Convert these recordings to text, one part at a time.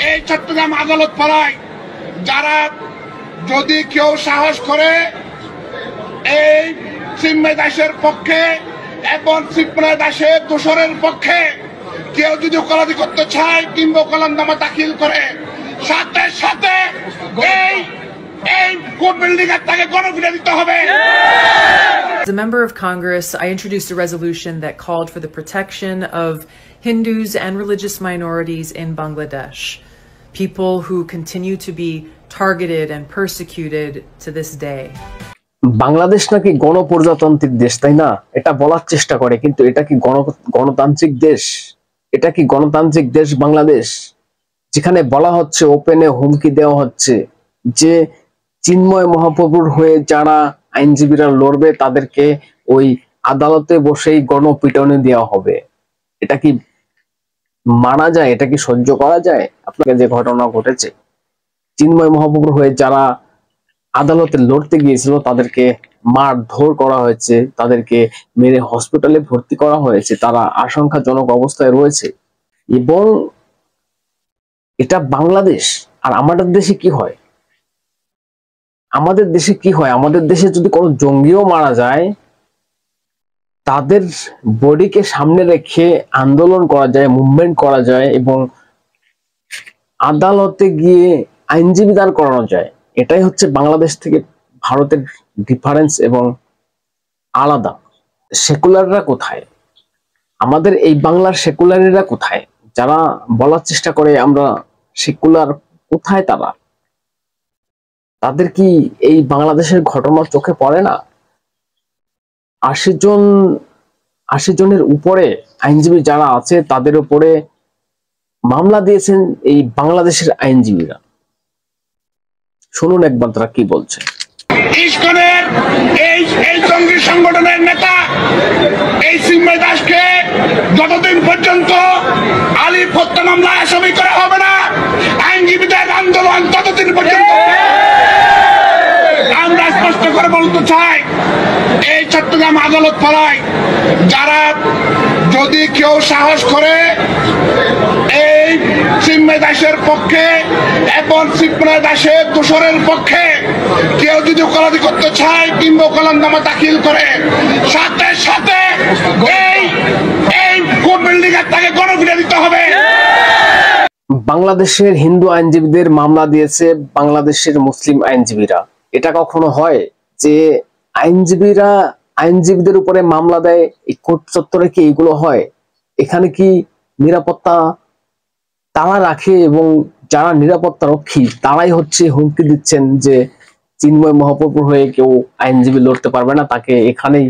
এই চট্টগ্রাম আদালত পাড়ায় যারা যদি কেউ সাহস করে এই চিন্ময় দাসের পক্ষে এবং চিন্ময় দাসের দোষরের পক্ষে কেউ যদি ওকালতি করতে চায় কিংবা ওকালতনামা দাখিল করে সাথে সাথে এই কোর্ট বিল্ডিং এর তাকে গণপিটা দিতে হবে। As a member of Congress, I introduced a resolution that called for the protection of Hindus and religious minorities in Bangladesh, people who continue to be targeted and persecuted to this day. Bangladesh নাকি গণপ্রজাতান্ত্রিক দেশ, তাই না? এটা বলার চেষ্টা করে, কিন্তু এটা কি গণতান্ত্রিক দেশ? এটা কি গণতান্ত্রিক দেশ বাংলাদেশ, যেখানে বলা হচ্ছে, ওপেনে হুমকি দেওয়া হচ্ছে যে চিন্ময় মহাপ্রভুর হয়ে যারা আইনজীবীরা লড়বে তাদেরকে ওই আদালতে বসেই গণপিটুনি দেওয়া হবে? এটা কি মানা যায়? এটা কি সহ্য করা যায়? আপনাকে যে ঘটনা ঘটেছে, চিন্ময় মহাপ্রভুর হয়ে যারা আদালতে লড়তে গিয়েছিল তাদেরকে মারধর করা হয়েছে, তাদেরকে মেরে হসপিটালে ভর্তি করা হয়েছে, তারা আশঙ্কাজনক অবস্থায় রয়েছে। এবং এটা বাংলাদেশ। আর আমাদের দেশে কি হয়? আমাদের দেশে কি হয়? আমাদের দেশে যদি কোনো জঙ্গিও মারা যায়, তাদের বডিকে সামনে রেখে আন্দোলন করা যায়, মুভমেন্ট করা যায় এবং আদালতে গিয়ে আইনজীবী দাঁড় করানো যায়। এটাই হচ্ছে বাংলাদেশ থেকে ভারতের ডিফারেন্স এবং আলাদা। সেকুলাররা কোথায়? আমাদের এই বাংলার সেকুলারিরা কোথায়? যারা বলার চেষ্টা করে আমরা সেকুলার, কোথায় তারা? তাদের কি এই বাংলাদেশের ঘটনা চোখে পড়ে না? ৮০ জনের উপরে আইনজীবী যারা আছে তাদের উপরে মামলা দিয়েছেন এই বাংলাদেশের আইনজীবীরা। শুনুন একবার তারা কি বলছে। ইসকনের এই জঙ্গি সংগঠনের নেতা এই চিন্ময় দাসকে যতদিন পর্যন্ত আলিফ হত্যা মামলায় আসামি করা হবে না, আইনজীবীদের আন্দোলন ততদিন পর্যন্ত। আমরা স্পষ্ট করে বলতে চাই, এই চট্টগ্রাম আদালত পাড়ায় যারা যদি কেউ সাহস করে এই চিন্ময় দাসের পক্ষে এবং চিন্ময় দাসের দোষরের পক্ষে কেউ যদি ওকালতি করতে চায় কিংবা ওকালতনামা দাখিল করে সাথে সাথে এই কোর্ট বিল্ডিং এর তাকে গণপিটা দিতে হবে। বাংলাদেশের হিন্দু আইনজীবীদের মামলা দিয়েছে বাংলাদেশের মুসলিম আইনজীবীরা। এটা কখনো হয় যে আইনজীবীদের উপরে মামলা দেয়? এই কোর্ট চত্বরে কি এগুলো হয়? এখানে কি নিরাপত্তা তারা রাখে এবং যারা নিরাপত্তা রক্ষী তারাই হচ্ছে হুমকি দিচ্ছেন যে চিন্ময় মহাপ্রভুর হয়ে কেউ আইনজীবী লড়তে পারবে না, তাকে এখানেই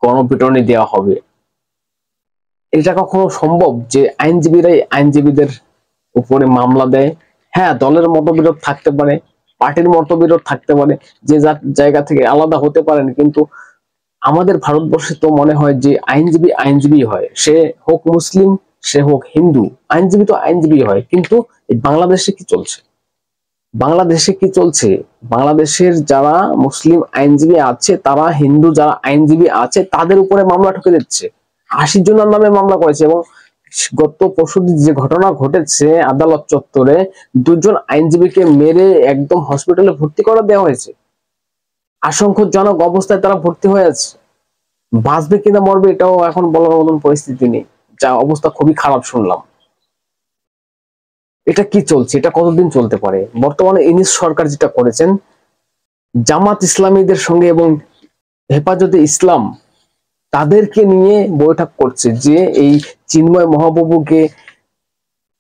গণপিটুনি দেওয়া হবে? এটা কখনো সম্ভব যে আইনজীবীরাই আইনজীবীদের উপরে মামলা দেয়? হ্যাঁ, দলের মতবিরোধ থাকতে পারে, পার্টির মতবিরোধ থাকতে পারে, যে যার জায়গা থেকে আলাদা হতে পারেন, কিন্তু আমাদের ভারতবর্ষে তো মনে হয় যে আইনজীবী হয়, সে হোক মুসলিম সে হোক হিন্দু, আইনজীবী তো আইনজীবী হয়। কিন্তু এই বাংলাদেশে কি চলছে? বাংলাদেশের যারা মুসলিম আইনজীবী আছে তারা হিন্দু যারা আইনজীবী আছে তাদের উপরে মামলা ঠুকে দিচ্ছে। ৮০ জনের নামে মামলা করেছে এবং গত পরশুদিন যে ঘটনা ঘটেছে আদালত চত্বরে, ২ জন আইনজীবীকে মেরে একদম হসপিটালে ভর্তি করা দেওয়া হয়েছে। আশঙ্কাজনক অবস্থায় তারা ভর্তি হয়ে আছে। বাঁচবে কিনা মরবে এটাও এখন বলার মতন পরিস্থিতি নেই, যা অবস্থা খুবই খারাপ শুনলাম। এটা কি চলছে? এটা কতদিন চলতে পারে? বর্তমানে ইউনূস সরকার যেটা করেছেন, জামাত ইসলামীদের সঙ্গে এবং হেফাজতে ইসলাম তাদেরকে নিয়ে বৈঠক করছে যে এই চিন্ময় মহাপ্রভুকে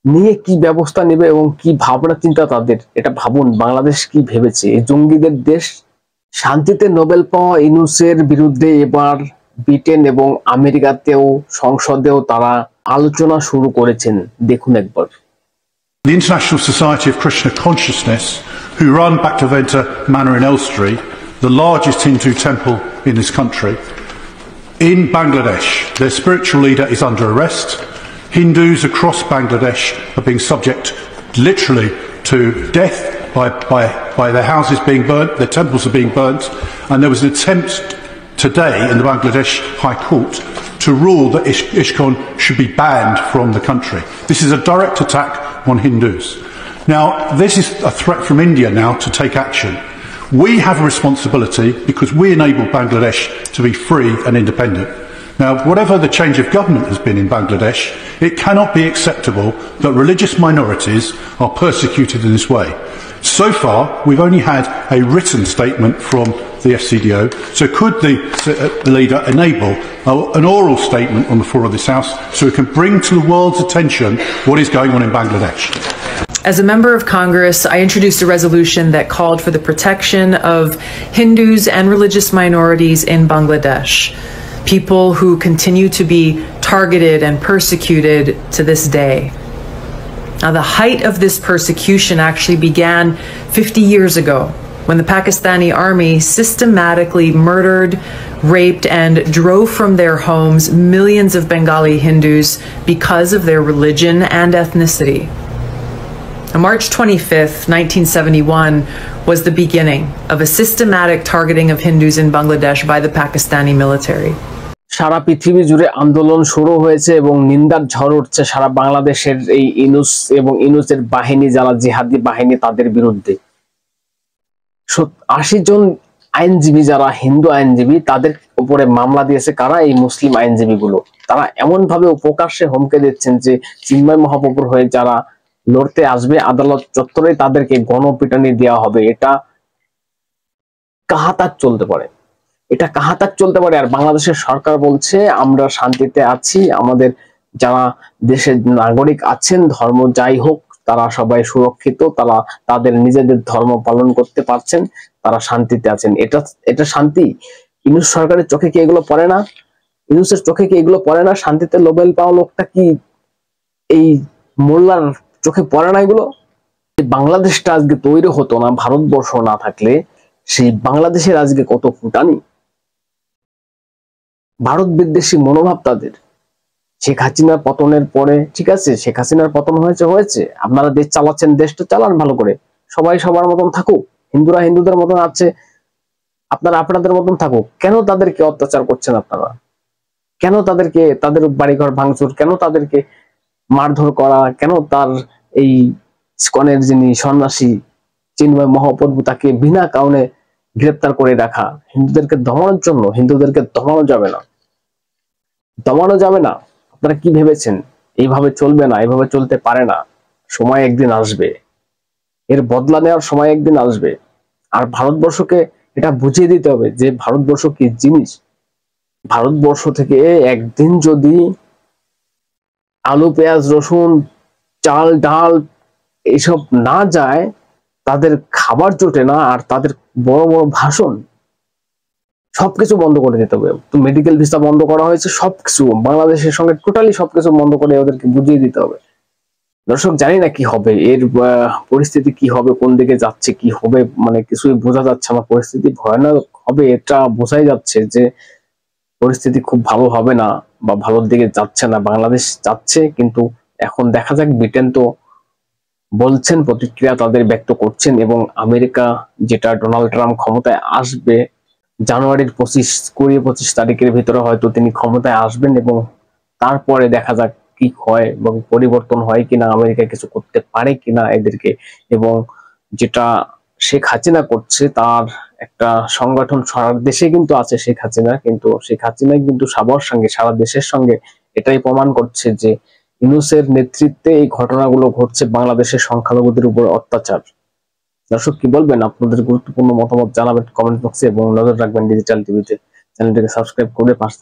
নিয়ে কি ব্যবস্থা নেবে এবং কি ভাবনা চিন্তা তাদের। এটা ভাবুন, বাংলাদেশ কি ভেবেছে? এই জঙ্গিদের দেশ। শান্তিতে নোবেল পাওয়া ইউনূসের বিরুদ্ধে এবার ব্রিটেন এবং আমেরিকাতেও সংসদেও তারা আলোচনা শুরু করেছেন। দেখুন একবার। The International Society of Krishna Consciousness, who run Bhaktivedanta Manor in Elstree, the largest Hindu temple in this country, in Bangladesh, their spiritual leader is under arrest. Hindus across Bangladesh are being subject literally to death by their houses being burnt, their temples are being burnt, and there was an attempt today in the Bangladesh High Court to rule that ISKCON should be banned from the country. This is a direct attack on Hindus. Now, this is a threat from India now to take action. We have a responsibility because we enable Bangladesh to be free and independent. Now, whatever the change of government has been in Bangladesh, it cannot be acceptable that religious minorities are persecuted in this way. So far, we've only had a written statement from the FCDO, so could the leader enable an oral statement on the floor of this House so we can bring to the world's attention what is going on in Bangladesh? As a member of Congress, I introduced a resolution that called for the protection of Hindus and religious minorities in Bangladesh, people who continue to be targeted and persecuted to this day. Now, the height of this persecution actually began 50 years ago when the Pakistani army systematically murdered, raped, and drove from their homes millions of Bengali Hindus because of their religion and ethnicity. On March 25th, 1971 was the beginning of a systematic targeting of Hindus in Bangladesh by the Pakistani military. সারা পৃথিবী জুড়ে আন্দোলন শুরু হয়েছে এবং নিন্দার ঝড় উঠছে সারা বাংলাদেশের এই ইনুস এবং ইনুসের বাহিনী, যারা জিহাদি বাহিনী, তাদের বিরুদ্ধে। 80 জন আইনজীবী, যারা হিন্দু আইনজীবী, তাদের উপরে মামলা দিয়েছে কারা? এই মুসলিম আইনজীবীগুলো। তারা এমন ভাবে প্রকাশ্যে হুমকি দিচ্ছেন যে চিন্ময় মহাপ্রভুর হয়ে যারা লড়তে আসবে আদালত চত্বরে তাদেরকে গণপিটানি দেওয়া হবে। এটা কাহাতাক চলতে পারে, এটা কাহাতাক চলতে পারে। আর বাংলাদেশের সরকার বলছে আমরা শান্তিতে আছি, আমাদের যারা দেশের নাগরিক আছেন, ধর্ম যাই হোক, তারা সবাই সুরক্ষিত, তারা তাদের নিজেদের ধর্ম পালন করতে পারছেন, তারা শান্তিতে আছেন। এটা শান্তি? ইউনূস সরকারের চোখে কি এগুলো পড়ে না? ইউনূসের চোখে কি এগুলো পড়ে না? শান্তিতে নোবেল পাওয়া লোকটা কি এই মোল্লার চোখে পড়ে না এগুলো? বাংলাদেশটা আজকে তৈরি হতো না ভারতবর্ষ না থাকলে, সেই বাংলাদেশের আজকে কত ফুটানি। ভারত বিদ্বেষী মনোভাব তাদের। শেখ হাসিনার পতনের পরে, ঠিক আছে, শেখ হাসিনার পতন হয়েছে, আপনারা দেশ চালাচ্ছেন, দেশটা চালান ভালো করে, সবাই সবার মতন থাকুক, হিন্দুরা হিন্দুদের মতন আছে, আপনারা আপনাদের মতন থাকুক। কেন তাদেরকে অত্যাচার করছেন আপনারা? কেন তাদেরকে, তাদের বাড়িঘর ভাঙচুর, কেন তাদেরকে মারধর করা, কেন তার এই ইসকনের যিনি সন্ন্যাসী চিন্ময় মহাপ্রভু, তাকে বিনা কারণে গ্রেপ্তার করে রাখা? হিন্দুদেরকে দমানোর জন্য। হিন্দুদেরকে দমানো যাবে না, দমানো যাবে না। আপনারা কি ভেবেছেন? এইভাবে চলবে না, এইভাবে চলতে পারে না। সময় একদিন আসবে, এর বদলা নেওয়ার সময় একদিন আসবে। আর ভারতবর্ষকে এটা বুঝিয়ে দিতে হবে যে ভারতবর্ষ কি জিনিস। ভারতবর্ষ থেকে একদিন যদি আলু, পেঁয়াজ, রসুন, চাল, ডাল এসব না যায়, তাদের খাবার জোটে না, আর তাদের বড় বড় ভাষণ, সবকিছু বন্ধ করে দিতে হবে। তো মেডিকেল ভিসা বন্ধ করা হয়েছে, সবকিছু বাংলাদেশের সঙ্গে টোটালি সবকিছু বন্ধ করে ওদেরকে বুঝিয়ে দিতে হবে। দর্শক, জানি না কি হবে, এর পরিস্থিতি কি হবে, কোন দিকে যাচ্ছে, কি হবে, মানে কিছুই বোঝা যাচ্ছে না। পরিস্থিতি ভয়ানক হবে, এটা বোঝাই যাচ্ছে যে পরিস্থিতি খুব ভালো হবে না, বা ভালোর দিকে যাচ্ছে না। বাংলাদেশ যাচ্ছে, কিন্তু এখন দেখা যাক। ব্রিটেন তো বলছেন, প্রতিক্রিয়া তাদের ব্যক্ত করছেন, এবং আমেরিকা, যেটা ডোনাল্ড ট্রাম্প ক্ষমতায় আসবে জানুয়ারির 25 তারিখের ভিতরে, হয়তো তিনি ক্ষমতায় আসবেন, এবং তারপরে দেখা যাক কি হয় এবং পরিবর্তন হয় কিনা, আমেরিকা কিছু করতে পারে কিনা এদেরকে। এবং যেটা শেখ হাসিনা করছে, তার একটা সংগঠন সারা দেশে কিন্তু আছে শেখ হাসিনা, কিন্তু শেখ হাসিনা কিন্তু সবার সঙ্গে, সারা দেশের সঙ্গে এটাই প্রমাণ করছে যে ইউনূসের নেতৃত্বে এই ঘটনাগুলো ঘটছে, বাংলাদেশের সংখ্যালঘুদের উপর অত্যাচার। দর্শক, কি বলবেন? আপনাদের গুরুত্বপূর্ণ মতামত জানাবেন কমেন্ট বক্সে, এবং নজর রাখবেন ডিজিটাল টিভিতে। চ্যানেলটিকে সাবস্ক্রাইব করে পাশে